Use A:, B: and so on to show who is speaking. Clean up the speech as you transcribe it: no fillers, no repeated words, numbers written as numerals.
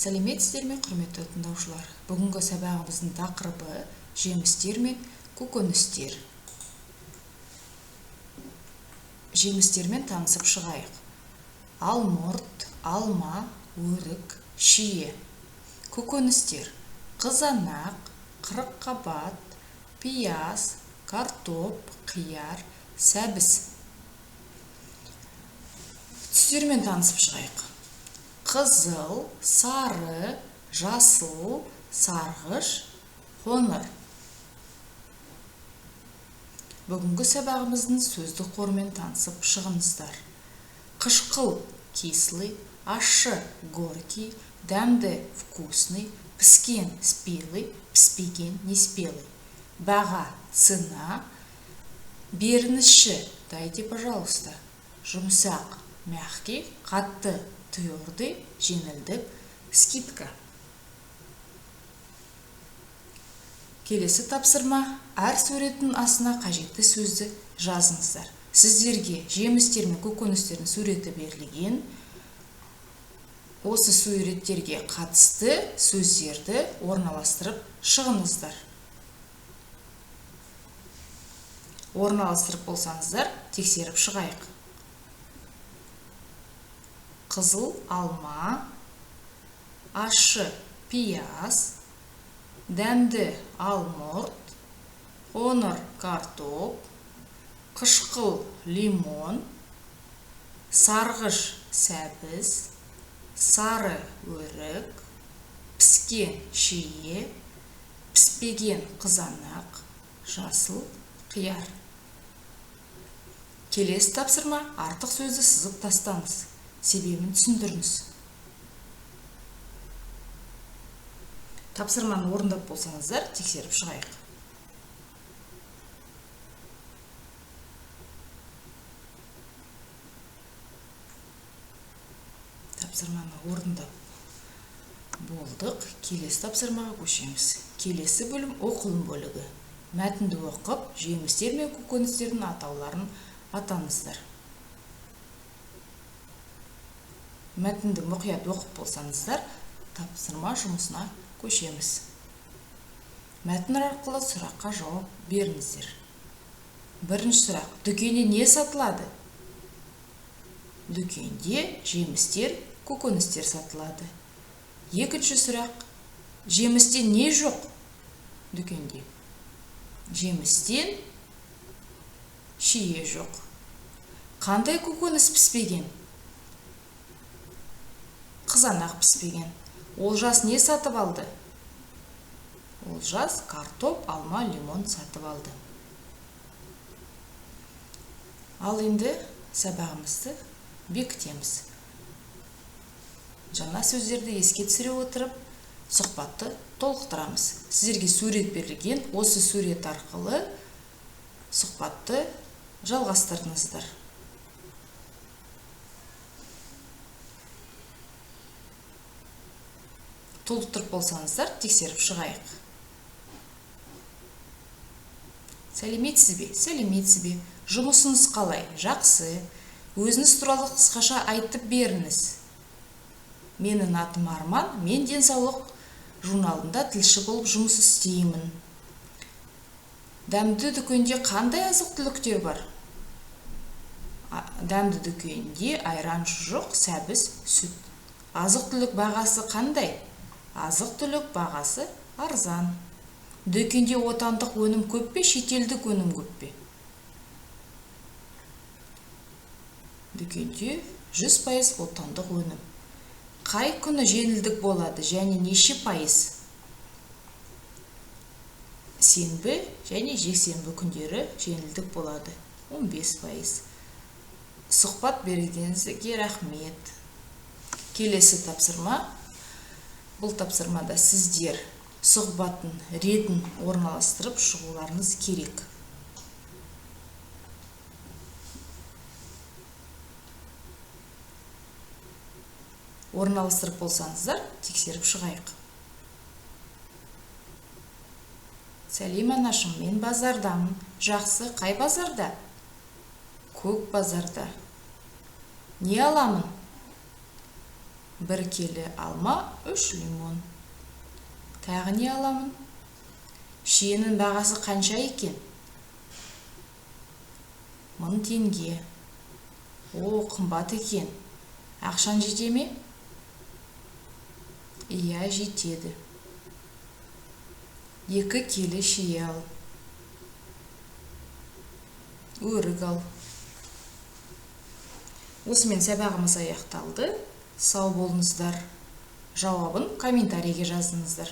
A: Сәлеметсіздер ме, құрметті тыңдаушылар? Бүгінгі сабағымыздың тақырыбы жемістер мен көкөністер. Жемістермен танысып шығайық. Алмұрт, алма, өрік, шие. Көкөністер: қызанақ, қырыққабат, пияз, картоп, қияр, сәбіз. Түстермен танысып шығайық. Қызыл, сары, жасыл, сарғыш, қоңыр. Бүгінгі сабағымыздың сөздік қорымен танысып шығыңыздар. Қышқыл – кислый, ащы – горький, дәмді – вкусный, піскен – спелый, піспеген – неспелый. Баға – цена. Берініші – дайте, пожалуйста. Жұмсақ – мягкий, қатты – твердый, жеңілдік, скидка. Келесі тапсырма: әр суреттің астына қажетті сөзді жазыңыздар. Сіздерге жемістер мен көкөністердің суреті берілген. Осы суреттерге қатысты сөздерді орналастырып шығыңыздар. Орналастырып болсаңыздар, тексеріп шығайық. Қызыл алма, ащы пияз, дәмді алмұрт, қоңыр картоп, қышқыл лимон, сарғыш сәбіз, сары өрік, піскен шие, піспеген қызанақ, жасыл қияр. Келесі тапсырма: артық сөзді сызып тастаңыз. Себебін түсіндіріңіз. Тапсырманы орындап болсаңыздар, тексеріп шығайық. Тапсырманы орындап болдық. Келесі тапсырмаға көшеміз. Келесі бөлім оқылым бөлігі. Мәтінді оқып, жемістер мен көкөністердің атауларын атаңыздар. Мәтінді мұқият оқып болсаңыздар, тапсырма жұмысына көшеміз. Мәтін арқылы сұраққа жауап беріңіздер. Бірінші сұрақ: дүкенде не сатылады? Дүкенде жемістер, көкөністер сатылады. Екінші сұрақ: жемістен не жоқ? Дүкенде жемістен шие жоқ. Қандай көкөніс піспеген? Қызанақ піспеген. Олжас не сатып алды? Олжас картоп, алма, лимон сатып алды. Ал енді сабағымызды бекітеміз. Жаңа сөздерді еске түсіре отырып, сұхбатты толықтырамыз. Сіздерге сурет берілген, осы сурет арқылы сұхбатты жалғастырыңыздар. Толықтырып болсаңыздар, тексеріп шығайық. Сәлеметсіз бе? Сәлеметсіз бе? Жұмысыңыз қалай? Жақсы. Өзіңіз туралы қысқаша айтып беріңіз. Менің атым Арман, мен денсаулық журналында тілші болып жұмыс істеймін. Дәмді дүкенде қандай азық-түліктер бар? Дәмді дүкенде айран, шұжық, сәбіз, сүт. Азық-түлік бағасы қандай? Азық-түлік бағасы арзан. Дүкенде отандық өнім көп пе, шетелдік өнім көп пе? Дүкенде 100% отандық өнім. Қай күні жеңілдік болады және неше пайыз? Сенбі және жексенбі күндері жеңілдік болады. 15%. Сұхбат бергеніңізге рахмет. Келесі тапсырма. Бұл тапсырмада сіздер сұхбаттың ретін орналастырып шығуларыңыз керек. Орналастырып болсаңыздар, тексеріп шығайық. Сәлем анашым, мен базардамын. Жақсы, қай базарда? Көк базарда. Не аламын? 1 келі алма, 3 лимон. Тағы не аламын? Шиенің бағасы қанша екен? 1000 теңге. О, қымбат екен. Ақшан жете ме? Иә, жетеді. 2 келі шие ал. Өрік ал. Осымен сабағымыз аяқталды. Сау болыңыздар. Жауабын комментарийге жазыңыздар.